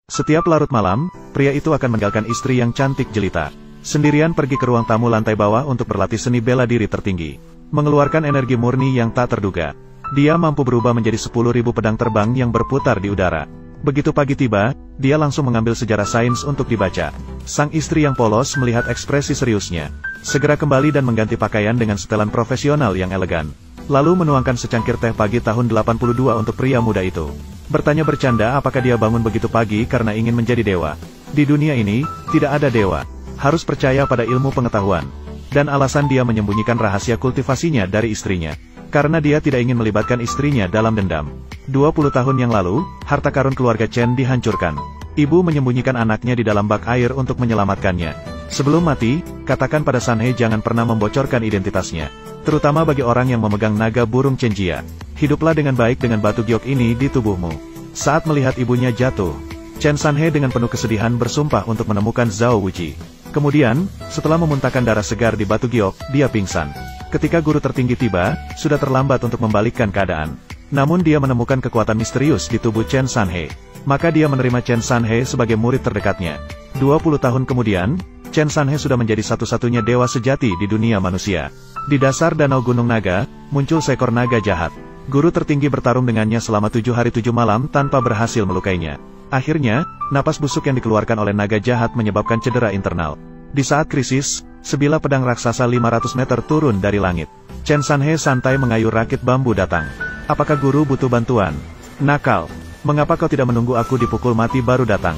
Setiap larut malam, pria itu akan meninggalkan istri yang cantik jelita. Sendirian pergi ke ruang tamu lantai bawah untuk berlatih seni bela diri tertinggi. Mengeluarkan energi murni yang tak terduga. Dia mampu berubah menjadi 10.000 pedang terbang yang berputar di udara. Begitu pagi tiba, dia langsung mengambil sejarah sains untuk dibaca. Sang istri yang polos melihat ekspresi seriusnya. Segera kembali dan mengganti pakaian dengan setelan profesional yang elegan. Lalu menuangkan secangkir teh pagi tahun 82 untuk pria muda itu. Bertanya bercanda apakah dia bangun begitu pagi karena ingin menjadi dewa. Di dunia ini, tidak ada dewa. Harus percaya pada ilmu pengetahuan. Dan alasan dia menyembunyikan rahasia kultivasinya dari istrinya. Karena dia tidak ingin melibatkan istrinya dalam dendam. 20 tahun yang lalu, harta karun keluarga Chen dihancurkan. Ibu menyembunyikan anaknya di dalam bak air untuk menyelamatkannya. Sebelum mati, katakan pada Sanhe jangan pernah membocorkan identitasnya. Terutama bagi orang yang memegang naga burung Chenjia. Hiduplah dengan baik dengan batu giok ini di tubuhmu. Saat melihat ibunya jatuh, Chen Sanhe dengan penuh kesedihan bersumpah untuk menemukan Zhao Wuji. Kemudian, setelah memuntahkan darah segar di batu giok, dia pingsan. Ketika guru tertinggi tiba, sudah terlambat untuk membalikkan keadaan. Namun dia menemukan kekuatan misterius di tubuh Chen Sanhe. Maka dia menerima Chen Sanhe sebagai murid terdekatnya. 20 tahun kemudian, Chen Sanhe sudah menjadi satu-satunya dewa sejati di dunia manusia. Di dasar danau Gunung Naga, muncul seekor naga jahat. Guru tertinggi bertarung dengannya selama 7 hari 7 malam tanpa berhasil melukainya. Akhirnya, napas busuk yang dikeluarkan oleh naga jahat menyebabkan cedera internal. Di saat krisis, sebilah pedang raksasa 500 meter turun dari langit. Chen Sanhe santai mengayuh rakit bambu datang. Apakah guru butuh bantuan? Nakal. Mengapa kau tidak menunggu aku dipukul mati baru datang?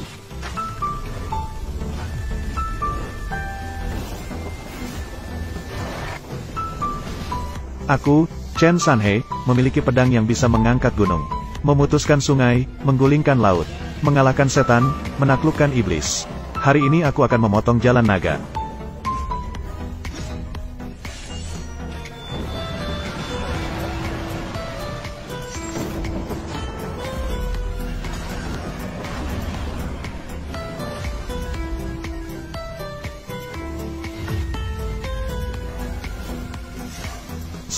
Aku, Chen Sanhe, memiliki pedang yang bisa mengangkat gunung, memutuskan sungai, menggulingkan laut, mengalahkan setan, menaklukkan iblis. Hari ini aku akan memotong jalan naga.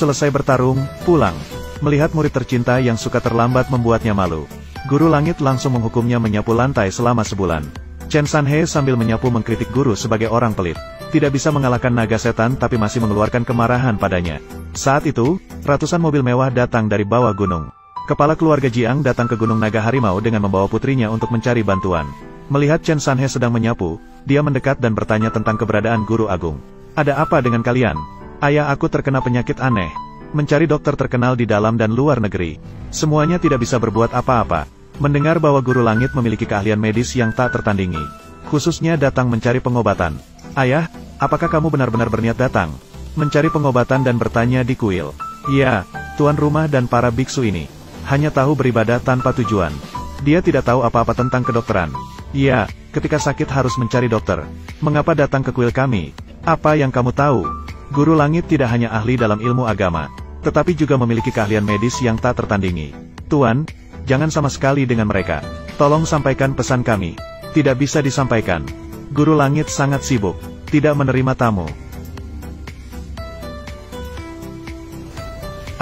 Selesai bertarung, pulang. Melihat murid tercinta yang suka terlambat membuatnya malu. Guru langit langsung menghukumnya menyapu lantai selama sebulan. Chen Sanhe sambil menyapu mengkritik guru sebagai orang pelit. Tidak bisa mengalahkan naga setan tapi masih mengeluarkan kemarahan padanya. Saat itu, ratusan mobil mewah datang dari bawah gunung. Kepala keluarga Jiang datang ke Gunung Naga Harimau dengan membawa putrinya untuk mencari bantuan. Melihat Chen Sanhe sedang menyapu, dia mendekat dan bertanya tentang keberadaan guru agung. Ada apa dengan kalian? Ayah aku terkena penyakit aneh. Mencari dokter terkenal di dalam dan luar negeri. Semuanya tidak bisa berbuat apa-apa. Mendengar bahwa guru langit memiliki keahlian medis yang tak tertandingi. Khususnya datang mencari pengobatan. Ayah, apakah kamu benar-benar berniat datang? Mencari pengobatan dan bertanya di kuil. Ya, tuan rumah dan para biksu ini. Hanya tahu beribadah tanpa tujuan. Dia tidak tahu apa-apa tentang kedokteran. Ya, ketika sakit harus mencari dokter. Mengapa datang ke kuil kami? Apa yang kamu tahu? Guru langit tidak hanya ahli dalam ilmu agama, tetapi juga memiliki keahlian medis yang tak tertandingi. Tuan, jangan sama sekali dengan mereka. Tolong sampaikan pesan kami. Tidak bisa disampaikan. Guru langit sangat sibuk. Tidak menerima tamu.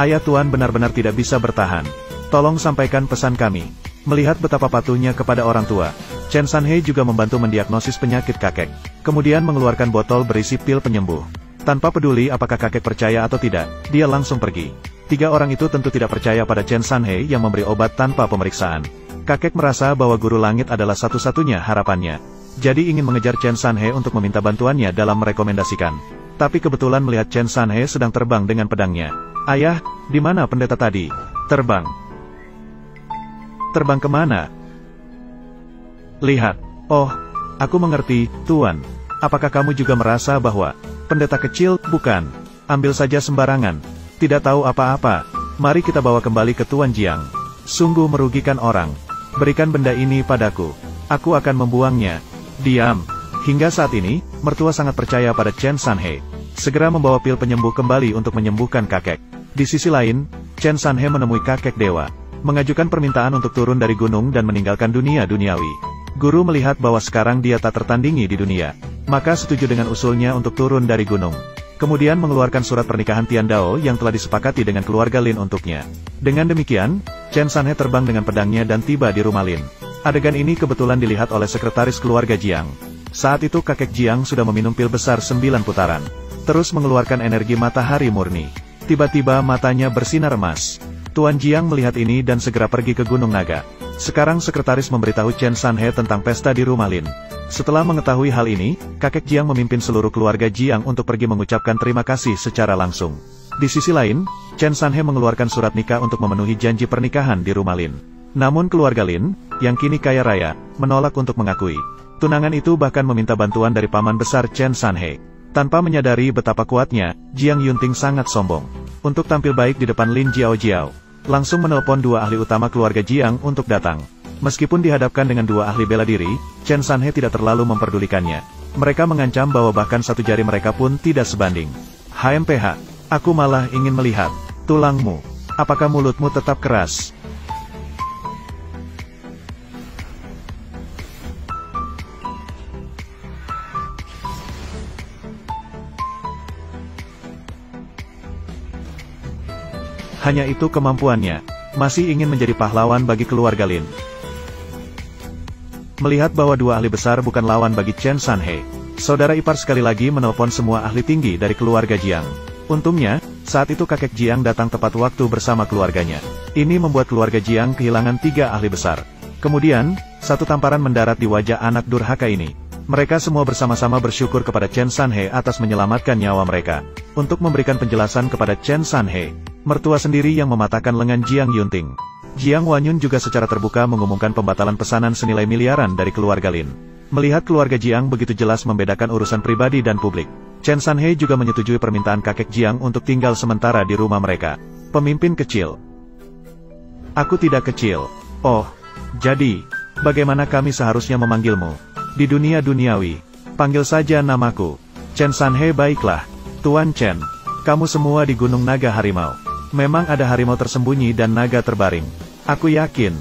Ayah tuan benar-benar tidak bisa bertahan. Tolong sampaikan pesan kami. Melihat betapa patuhnya kepada orang tua, Chen Sanhe juga membantu mendiagnosis penyakit kakek. Kemudian mengeluarkan botol berisi pil penyembuh. Tanpa peduli apakah kakek percaya atau tidak, dia langsung pergi. 3 orang itu tentu tidak percaya pada Chen Sanhe yang memberi obat tanpa pemeriksaan. Kakek merasa bahwa guru langit adalah satu-satunya harapannya. Jadi ingin mengejar Chen Sanhe untuk meminta bantuannya dalam merekomendasikan. Tapi kebetulan melihat Chen Sanhe sedang terbang dengan pedangnya. Ayah, di mana pendeta tadi? Terbang. Terbang kemana? Lihat. Oh, aku mengerti, Tuan. Apakah kamu juga merasa bahwa pendeta kecil? Bukan. Ambil saja sembarangan. Tidak tahu apa-apa. Mari kita bawa kembali ke Tuan Jiang. Sungguh merugikan orang. Berikan benda ini padaku. Aku akan membuangnya. Diam. Hingga saat ini, mertua sangat percaya pada Chen Sanhe. Segera membawa pil penyembuh kembali untuk menyembuhkan kakek. Di sisi lain, Chen Sanhe menemui kakek dewa. Mengajukan permintaan untuk turun dari gunung dan meninggalkan dunia duniawi. Guru melihat bahwa sekarang dia tak tertandingi di dunia. Maka setuju dengan usulnya untuk turun dari gunung. Kemudian mengeluarkan surat pernikahan Tian Dao yang telah disepakati dengan keluarga Lin untuknya. Dengan demikian, Chen Sanhe terbang dengan pedangnya dan tiba di rumah Lin. Adegan ini kebetulan dilihat oleh sekretaris keluarga Jiang. Saat itu kakek Jiang sudah meminum pil besar 9 putaran. Terus mengeluarkan energi matahari murni. Tiba-tiba matanya bersinar emas. Tuan Jiang melihat ini dan segera pergi ke Gunung Naga. Sekarang sekretaris memberitahu Chen Sanhe tentang pesta di rumah Lin. Setelah mengetahui hal ini, kakek Jiang memimpin seluruh keluarga Jiang untuk pergi mengucapkan terima kasih secara langsung. Di sisi lain, Chen Sanhe mengeluarkan surat nikah untuk memenuhi janji pernikahan di rumah Lin. Namun keluarga Lin, yang kini kaya raya, menolak untuk mengakui. Tunangan itu bahkan meminta bantuan dari paman besar Chen Sanhe. Tanpa menyadari betapa kuatnya, Jiang Yunting sangat sombong. Untuk tampil baik di depan Lin Jiao, langsung menelpon 2 ahli utama keluarga Jiang untuk datang. Meskipun dihadapkan dengan 2 ahli bela diri, Chen Sanhe tidak terlalu memperdulikannya. Mereka mengancam bahwa bahkan 1 jari mereka pun tidak sebanding. HMPH, aku malah ingin melihat tulangmu. Apakah mulutmu tetap keras? Hanya itu kemampuannya. Masih ingin menjadi pahlawan bagi keluarga Lin. Melihat bahwa 2 ahli besar bukan lawan bagi Chen Sanhe, saudara ipar sekali lagi menelpon semua ahli tinggi dari keluarga Jiang. Untungnya, saat itu kakek Jiang datang tepat waktu bersama keluarganya. Ini membuat keluarga Jiang kehilangan 3 ahli besar. Kemudian, satu tamparan mendarat di wajah anak durhaka ini. Mereka semua bersama-sama bersyukur kepada Chen Sanhe atas menyelamatkan nyawa mereka. Untuk memberikan penjelasan kepada Chen Sanhe, mertua sendiri yang mematahkan lengan Jiang Yunting. Jiang Wanyun juga secara terbuka mengumumkan pembatalan pesanan senilai miliaran dari keluarga Lin. Melihat keluarga Jiang begitu jelas membedakan urusan pribadi dan publik, Chen Sanhe juga menyetujui permintaan kakek Jiang untuk tinggal sementara di rumah mereka. Pemimpin kecil. Aku tidak kecil. Oh, jadi, bagaimana kami seharusnya memanggilmu? Di dunia duniawi, panggil saja namaku Chen Sanhe. Baiklah, Tuan Chen. Kamu semua di Gunung Naga Harimau. Memang ada harimau tersembunyi dan naga terbaring. Aku yakin,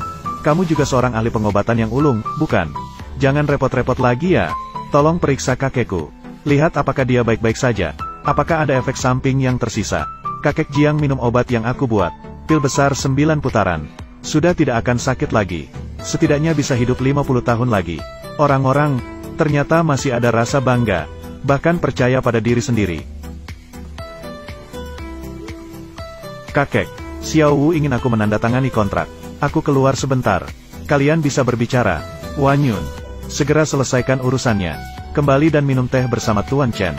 kamu juga seorang ahli pengobatan yang ulung, bukan? Jangan repot-repot lagi ya. Tolong periksa kakekku. Lihat apakah dia baik-baik saja. Apakah ada efek samping yang tersisa. Kakek Jiang minum obat yang aku buat. Pil besar 9 putaran. Sudah tidak akan sakit lagi. Setidaknya bisa hidup 50 tahun lagi. Orang-orang, ternyata masih ada rasa bangga. Bahkan percaya pada diri sendiri. Kakek, Xiao Wu ingin aku menandatangani kontrak. Aku keluar sebentar. Kalian bisa berbicara. Wanyun, segera selesaikan urusannya. Kembali dan minum teh bersama Tuan Chen.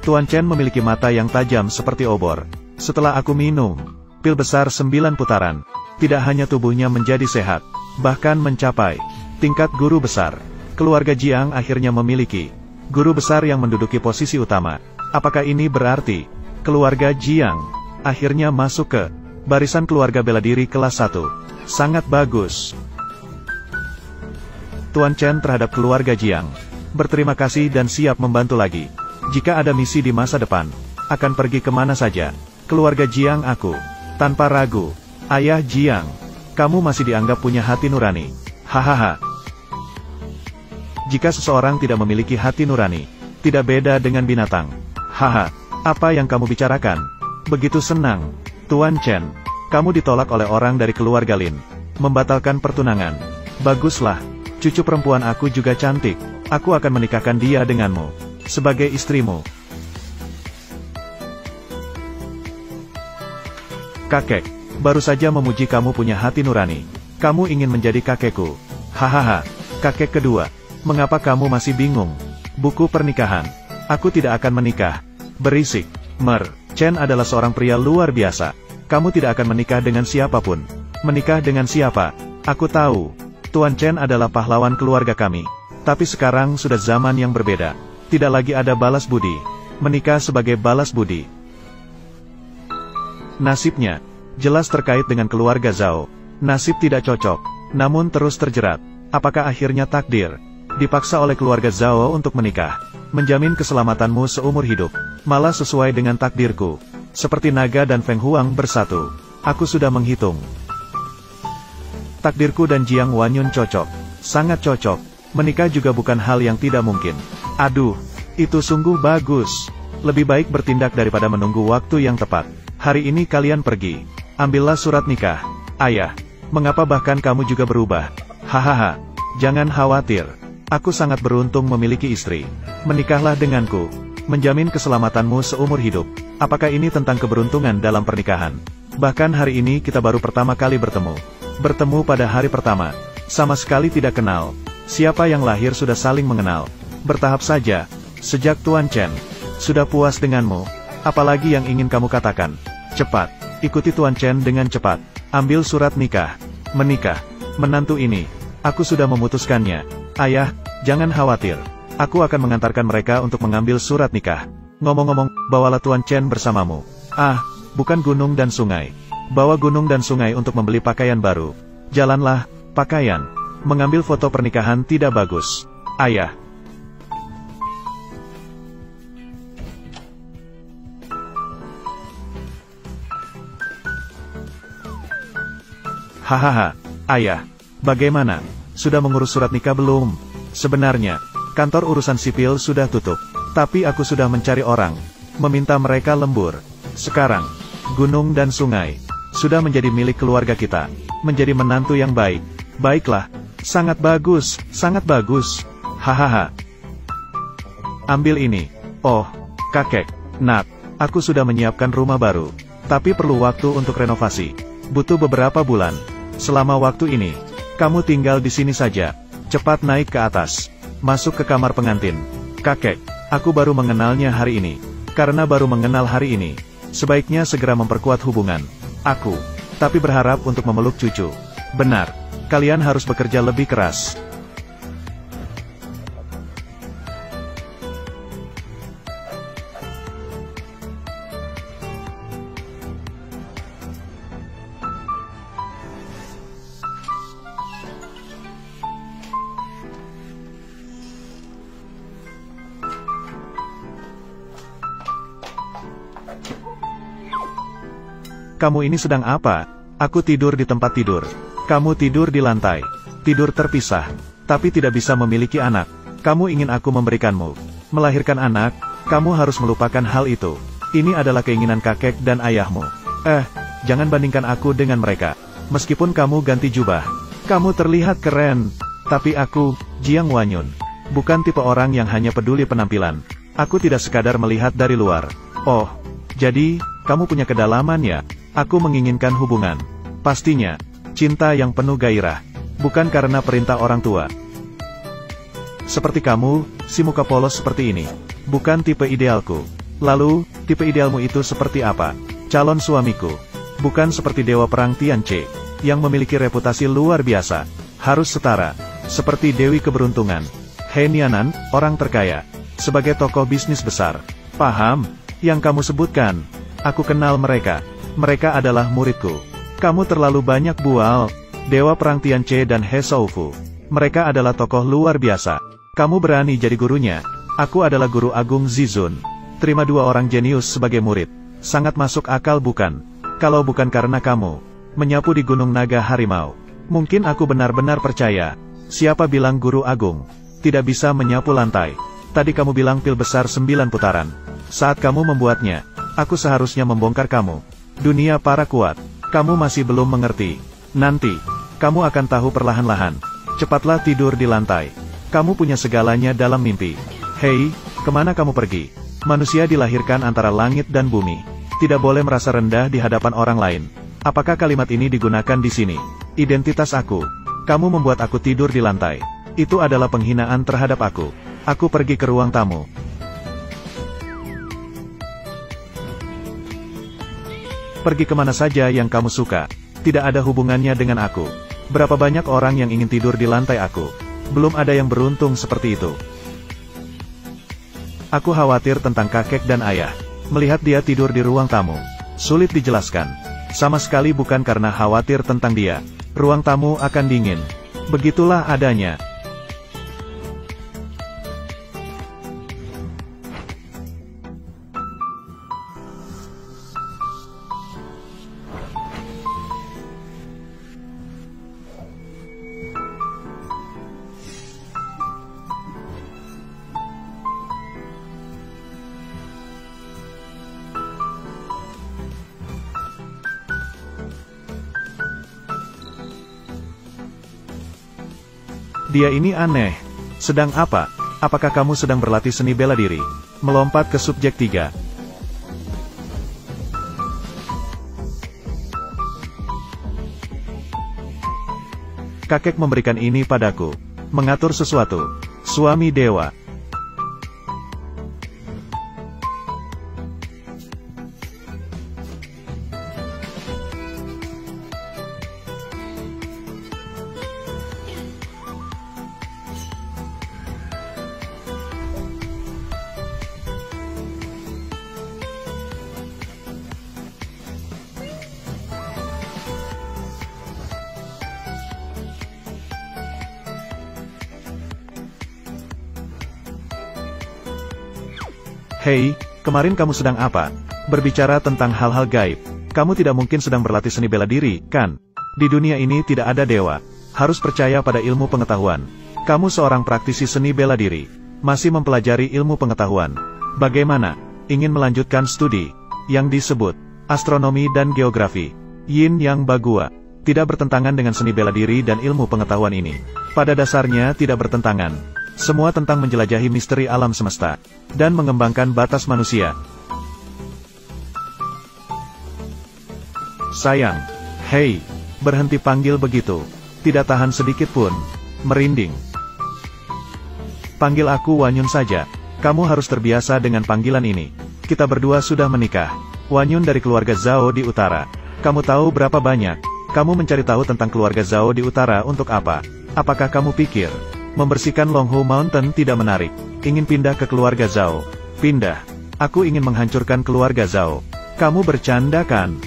Tuan Chen memiliki mata yang tajam seperti obor. Setelah aku minum pil besar 9 putaran, tidak hanya tubuhnya menjadi sehat, bahkan mencapai tingkat guru besar. Keluarga Jiang akhirnya memiliki guru besar yang menduduki posisi utama. Apakah ini berarti keluarga Jiang akhirnya masuk ke barisan keluarga bela diri kelas 1? Sangat bagus. Tuan Chen terhadap keluarga Jiang berterima kasih dan siap membantu lagi. Jika ada misi di masa depan, akan pergi kemana saja. Keluarga Jiang aku, tanpa ragu. Ayah Jiang, kamu masih dianggap punya hati nurani. Hahaha. Jika seseorang tidak memiliki hati nurani, tidak beda dengan binatang. Haha, apa yang kamu bicarakan? Begitu senang. Tuan Chen, kamu ditolak oleh orang dari keluarga Lin. Membatalkan pertunangan. Baguslah, cucu perempuan aku juga cantik. Aku akan menikahkan dia denganmu. Sebagai istrimu. Kakek, baru saja memuji kamu punya hati nurani. Kamu ingin menjadi kakekku. Hahaha, kakek kedua. Mengapa kamu masih bingung? Buku pernikahan. Aku tidak akan menikah. Berisik. Chen adalah seorang pria luar biasa. Kamu tidak akan menikah dengan siapapun. Menikah dengan siapa? Aku tahu. Tuan Chen adalah pahlawan keluarga kami. Tapi sekarang sudah zaman yang berbeda. Tidak lagi ada balas budi. Menikah sebagai balas budi. Nasibnya jelas terkait dengan keluarga Zhao. Nasib tidak cocok. Namun terus terjerat. Apakah akhirnya takdir dipaksa oleh keluarga Zhao untuk menikah, menjamin keselamatanmu seumur hidup, malah sesuai dengan takdirku. Seperti naga dan Feng Huang bersatu. Aku sudah menghitung. Takdirku dan Jiang Wanyun cocok. Sangat cocok. Menikah juga bukan hal yang tidak mungkin. Aduh, itu sungguh bagus. Lebih baik bertindak daripada menunggu waktu yang tepat. Hari ini kalian pergi. Ambillah surat nikah. Ayah, mengapa bahkan kamu juga berubah? Hahaha, jangan khawatir. Aku sangat beruntung memiliki istri. Menikahlah denganku. Menjamin keselamatanmu seumur hidup. Apakah ini tentang keberuntungan dalam pernikahan? Bahkan hari ini kita baru pertama kali bertemu. Bertemu pada hari pertama. Sama sekali tidak kenal. Siapa yang lahir sudah saling mengenal. Bertahap saja. Sejak Tuan Chen. Sudah puas denganmu. Apalagi yang ingin kamu katakan? Cepat. Ikuti Tuan Chen dengan cepat. Ambil surat nikah. Menikah. Menantu ini. Aku sudah memutuskannya. Ayah, jangan khawatir. Aku akan mengantarkan mereka untuk mengambil surat nikah. Ngomong-ngomong, bawalah Tuan Chen bersamamu. Ah, bukan gunung dan sungai. Bawa gunung dan sungai untuk membeli pakaian baru. Jalanlah, pakaian. Mengambil foto pernikahan tidak bagus. Ayah. Hahaha, ayah. Bagaimana? Sudah mengurus surat nikah belum? Sebenarnya, kantor urusan sipil sudah tutup. Tapi aku sudah mencari orang. Meminta mereka lembur. Sekarang, gunung dan sungai sudah menjadi milik keluarga kita. Menjadi menantu yang baik. Baiklah. Sangat bagus, sangat bagus. Hahaha. Ambil ini. Oh, kakek, Nat. Aku sudah menyiapkan rumah baru. Tapi perlu waktu untuk renovasi. Butuh beberapa bulan. Selama waktu ini, kamu tinggal di sini saja. Cepat naik ke atas. Masuk ke kamar pengantin. Kakek, aku baru mengenalnya hari ini. Karena baru mengenal hari ini, sebaiknya segera memperkuat hubungan. Aku, tapi berharap untuk memeluk cucu. Benar, kalian harus bekerja lebih keras. Kamu ini sedang apa? Aku tidur di tempat tidur. Kamu tidur di lantai. Tidur terpisah. Tapi tidak bisa memiliki anak. Kamu ingin aku memberikanmu. Melahirkan anak, kamu harus melupakan hal itu. Ini adalah keinginan kakek dan ayahmu. Jangan bandingkan aku dengan mereka. Meskipun kamu ganti jubah. Kamu terlihat keren. Tapi aku, Jiang Wanyun, bukan tipe orang yang hanya peduli penampilan. Aku tidak sekadar melihat dari luar. Oh, jadi, kamu punya kedalaman ya? Aku menginginkan hubungan. Pastinya, cinta yang penuh gairah. Bukan karena perintah orang tua. Seperti kamu, si muka polos seperti ini. Bukan tipe idealku. Lalu, tipe idealmu itu seperti apa? Calon suamiku. Bukan seperti dewa perang Tianche, yang memiliki reputasi luar biasa. Harus setara. Seperti Dewi Keberuntungan. He Nianan, orang terkaya. Sebagai tokoh bisnis besar. Paham? Yang kamu sebutkan. Aku kenal mereka. Mereka adalah muridku. Kamu terlalu banyak bual. Dewa Perang Tianche dan He Shoufu. Mereka adalah tokoh luar biasa. Kamu berani jadi gurunya. Aku adalah guru agung Zizun. Terima 2 orang jenius sebagai murid. Sangat masuk akal bukan? Kalau bukan karena kamu menyapu di Gunung Naga Harimau, mungkin aku benar-benar percaya. Siapa bilang guru agung tidak bisa menyapu lantai? Tadi kamu bilang pil besar 9 putaran. Saat kamu membuatnya, aku seharusnya membongkar kamu. Dunia para kuat. Kamu masih belum mengerti. Nanti, kamu akan tahu perlahan-lahan. Cepatlah tidur di lantai. Kamu punya segalanya dalam mimpi. Hei, kemana kamu pergi? Manusia dilahirkan antara langit dan bumi. Tidak boleh merasa rendah di hadapan orang lain. Apakah kalimat ini digunakan di sini? Identitas aku. Kamu membuat aku tidur di lantai. Itu adalah penghinaan terhadap aku. Aku pergi ke ruang tamu. Pergi kemana saja yang kamu suka. Tidak ada hubungannya dengan aku. Berapa banyak orang yang ingin tidur di lantai aku. Belum ada yang beruntung seperti itu. Aku khawatir tentang kakek dan ayah. Melihat dia tidur di ruang tamu. Sulit dijelaskan. Sama sekali bukan karena khawatir tentang dia. Ruang tamu akan dingin. Begitulah adanya. Dia ini aneh. Sedang apa? Apakah kamu sedang berlatih seni bela diri? Melompat ke subjek 3. Kakek memberikan ini padaku. Mengatur sesuatu. Suami dewa. Hei, kemarin kamu sedang apa? Berbicara tentang hal-hal gaib. Kamu tidak mungkin sedang berlatih seni bela diri, kan? Di dunia ini tidak ada dewa. Harus percaya pada ilmu pengetahuan. Kamu seorang praktisi seni bela diri. Masih mempelajari ilmu pengetahuan. Bagaimana? Ingin melanjutkan studi? Yang disebut astronomi dan geografi. Yin Yang Bagua. Tidak bertentangan dengan seni bela diri dan ilmu pengetahuan ini. Pada dasarnya tidak bertentangan. Semua tentang menjelajahi misteri alam semesta, dan mengembangkan batas manusia. Sayang, hei, berhenti panggil begitu. Tidak tahan sedikit pun. Merinding. Panggil aku Wanyun saja. Kamu harus terbiasa dengan panggilan ini. Kita berdua sudah menikah. Wanyun dari keluarga Zhao di utara. Kamu tahu berapa banyak? Kamu mencari tahu tentang keluarga Zhao di utara untuk apa? Apakah kamu pikir membersihkan Longhou Mountain tidak menarik? Ingin pindah ke keluarga Zhao? Pindah. Aku ingin menghancurkan keluarga Zhao. Kamu bercanda kan?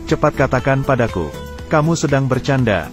Cepat katakan padaku. Kamu sedang bercanda.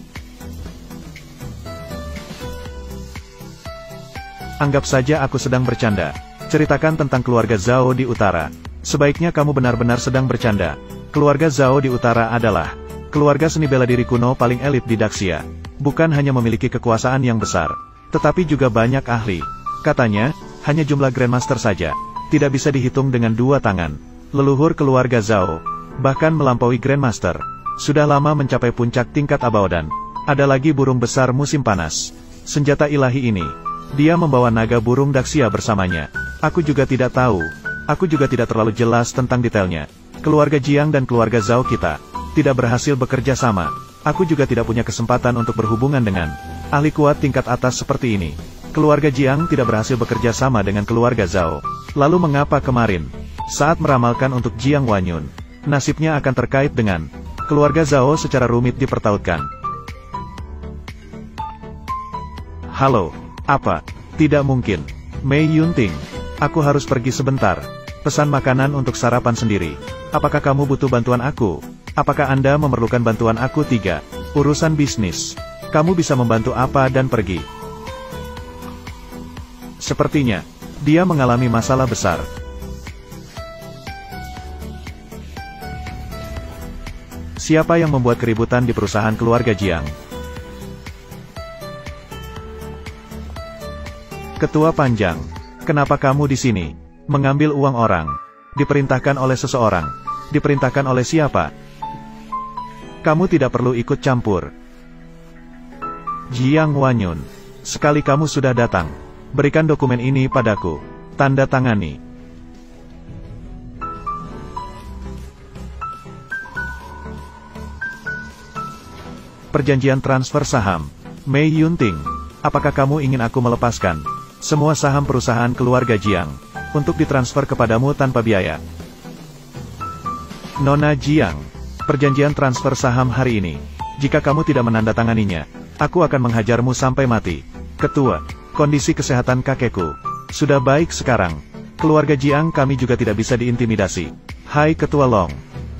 Anggap saja aku sedang bercanda. Ceritakan tentang keluarga Zhao di utara. Sebaiknya kamu benar-benar sedang bercanda. Keluarga Zhao di utara adalah keluarga seni bela diri kuno paling elit di Daxia. Bukan hanya memiliki kekuasaan yang besar, tetapi juga banyak ahli. Katanya, hanya jumlah Grandmaster saja. Tidak bisa dihitung dengan 2 tangan. Leluhur keluarga Zhao bahkan melampaui Grandmaster. Sudah lama mencapai puncak tingkat Abaodan. Ada lagi burung besar musim panas. Senjata ilahi ini. Dia membawa naga burung Daxia bersamanya. Aku juga tidak tahu. Aku juga tidak terlalu jelas tentang detailnya. Keluarga Jiang dan keluarga Zhao kita tidak berhasil bekerja sama. Aku juga tidak punya kesempatan untuk berhubungan dengan ahli kuat tingkat atas seperti ini. Keluarga Jiang tidak berhasil bekerja sama dengan keluarga Zhao. Lalu mengapa kemarin, saat meramalkan untuk Jiang Wanyun, nasibnya akan terkait dengan keluarga Zhao secara rumit dipertautkan? Halo, apa? Tidak mungkin. Mei Yunting, aku harus pergi sebentar. Pesan makanan untuk sarapan sendiri. Apakah kamu butuh bantuan aku? Apakah Anda memerlukan bantuan aku? 3. Urusan bisnis. Kamu bisa membantu apa dan pergi? Sepertinya, dia mengalami masalah besar. Siapa yang membuat keributan di perusahaan keluarga Jiang? Ketua Panjang. Kenapa kamu di sini? Mengambil uang orang. Diperintahkan oleh seseorang. Diperintahkan oleh siapa? Kamu tidak perlu ikut campur. Jiang Wanyun, sekali kamu sudah datang, berikan dokumen ini padaku. Tanda tangani. Perjanjian transfer saham. Mei Yunting, apakah kamu ingin aku melepaskan semua saham perusahaan keluarga Jiang untuk ditransfer kepadamu tanpa biaya? Nona Jiang, perjanjian transfer saham hari ini. Jika kamu tidak menandatanganinya, aku akan menghajarmu sampai mati. Ketua, kondisi kesehatan kakekku sudah baik sekarang. Keluarga Jiang kami juga tidak bisa diintimidasi. Hai Ketua Long,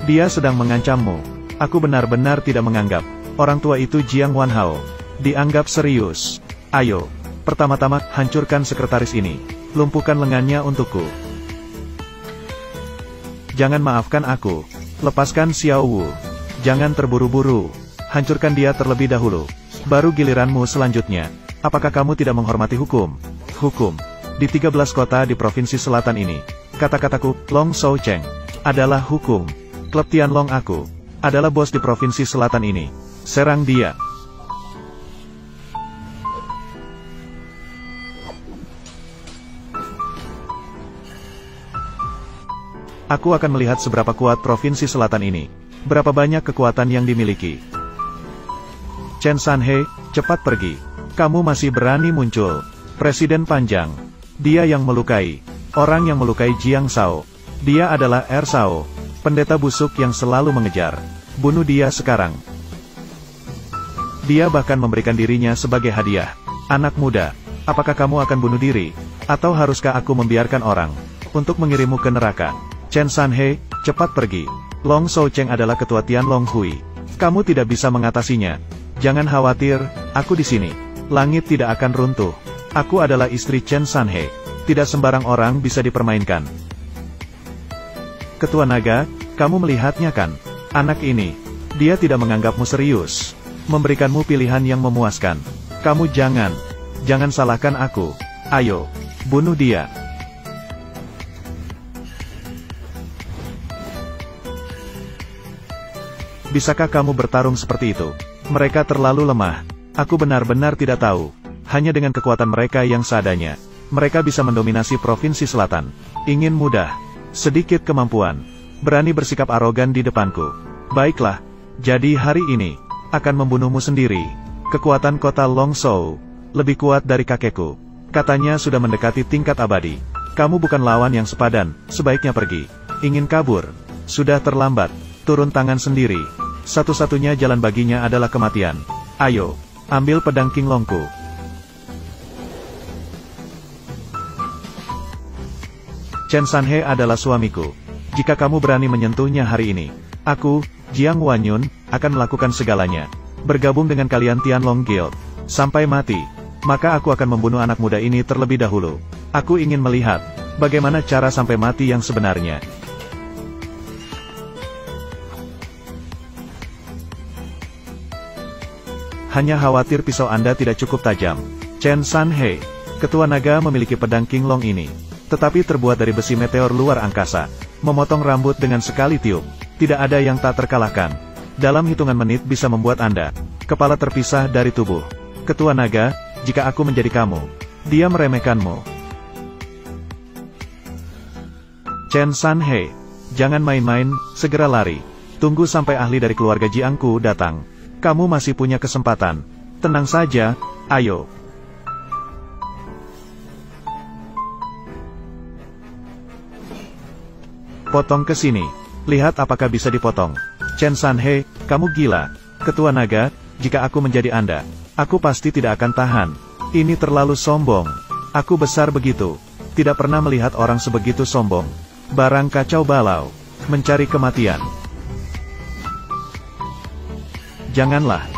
dia sedang mengancammu. Aku benar-benar tidak menganggap orang tua itu Jiang Wanhao dianggap serius. Ayo, pertama-tama hancurkan sekretaris ini. Lumpuhkan lengannya untukku. Jangan maafkan aku. Lepaskan Xiao Wu. Jangan terburu-buru. Hancurkan dia terlebih dahulu. Baru giliranmu selanjutnya. Apakah kamu tidak menghormati hukum? Hukum. Di 13 kota di provinsi selatan ini. Kata-kataku, Long Shou Cheng, adalah hukum. Klub Tianlong aku adalah bos di provinsi selatan ini. Serang dia. Aku akan melihat seberapa kuat provinsi selatan ini. Berapa banyak kekuatan yang dimiliki. Chen Sanhe, cepat pergi. Kamu masih berani muncul. Presiden Panjang. Dia yang melukai. Orang yang melukai Jiang Shao. Dia adalah Er Shao. Pendeta busuk yang selalu mengejar. Bunuh dia sekarang. Dia bahkan memberikan dirinya sebagai hadiah. Anak muda, apakah kamu akan bunuh diri? Atau haruskah aku membiarkan orang untuk mengirimmu ke neraka? Chen Sanhe, cepat pergi. Long Shou Cheng adalah ketua Tianlong Hui. Kamu tidak bisa mengatasinya. Jangan khawatir, aku di sini. Langit tidak akan runtuh. Aku adalah istri Chen Sanhe. Tidak sembarang orang bisa dipermainkan. Ketua Naga, kamu melihatnya kan? Anak ini, dia tidak menganggapmu serius. Memberikanmu pilihan yang memuaskan. Kamu jangan salahkan aku. Ayo, bunuh dia. Bisakah kamu bertarung seperti itu? Mereka terlalu lemah. Aku benar-benar tidak tahu. Hanya dengan kekuatan mereka yang seadanya, mereka bisa mendominasi provinsi selatan. Ingin mudah, sedikit kemampuan, berani bersikap arogan di depanku. Baiklah, jadi hari ini akan membunuhmu sendiri. Kekuatan kota Long Shou lebih kuat dari kakekku. Katanya sudah mendekati tingkat abadi. Kamu bukan lawan yang sepadan, sebaiknya pergi. Ingin kabur? Sudah terlambat. Turun tangan sendiri. Satu-satunya jalan baginya adalah kematian. Ayo, ambil pedang King Longku. Chen Sanhe adalah suamiku. Jika kamu berani menyentuhnya hari ini, aku, Jiang Wanyun, akan melakukan segalanya. Bergabung dengan kalian Tianlong Guild. Sampai mati. Maka aku akan membunuh anak muda ini terlebih dahulu. Aku ingin melihat bagaimana cara sampai mati yang sebenarnya. Hanya khawatir pisau Anda tidak cukup tajam. Chen Sanhe, ketua naga memiliki pedang King Long ini. Tetapi terbuat dari besi meteor luar angkasa. Memotong rambut dengan sekali tiup. Tidak ada yang tak terkalahkan. Dalam hitungan menit bisa membuat Anda kepala terpisah dari tubuh. Ketua naga, jika aku menjadi kamu, dia meremehkanmu. Chen Sanhe, jangan main-main, segera lari. Tunggu sampai ahli dari keluarga Jiangku datang. Kamu masih punya kesempatan. Tenang saja, ayo. Potong ke sini. Lihat apakah bisa dipotong. Chen Sanhe, kamu gila. Ketua naga, jika aku menjadi Anda, aku pasti tidak akan tahan. Ini terlalu sombong. Aku besar begitu. Tidak pernah melihat orang sebegitu sombong. Barang kacau balau. Mencari kematian. Janganlah.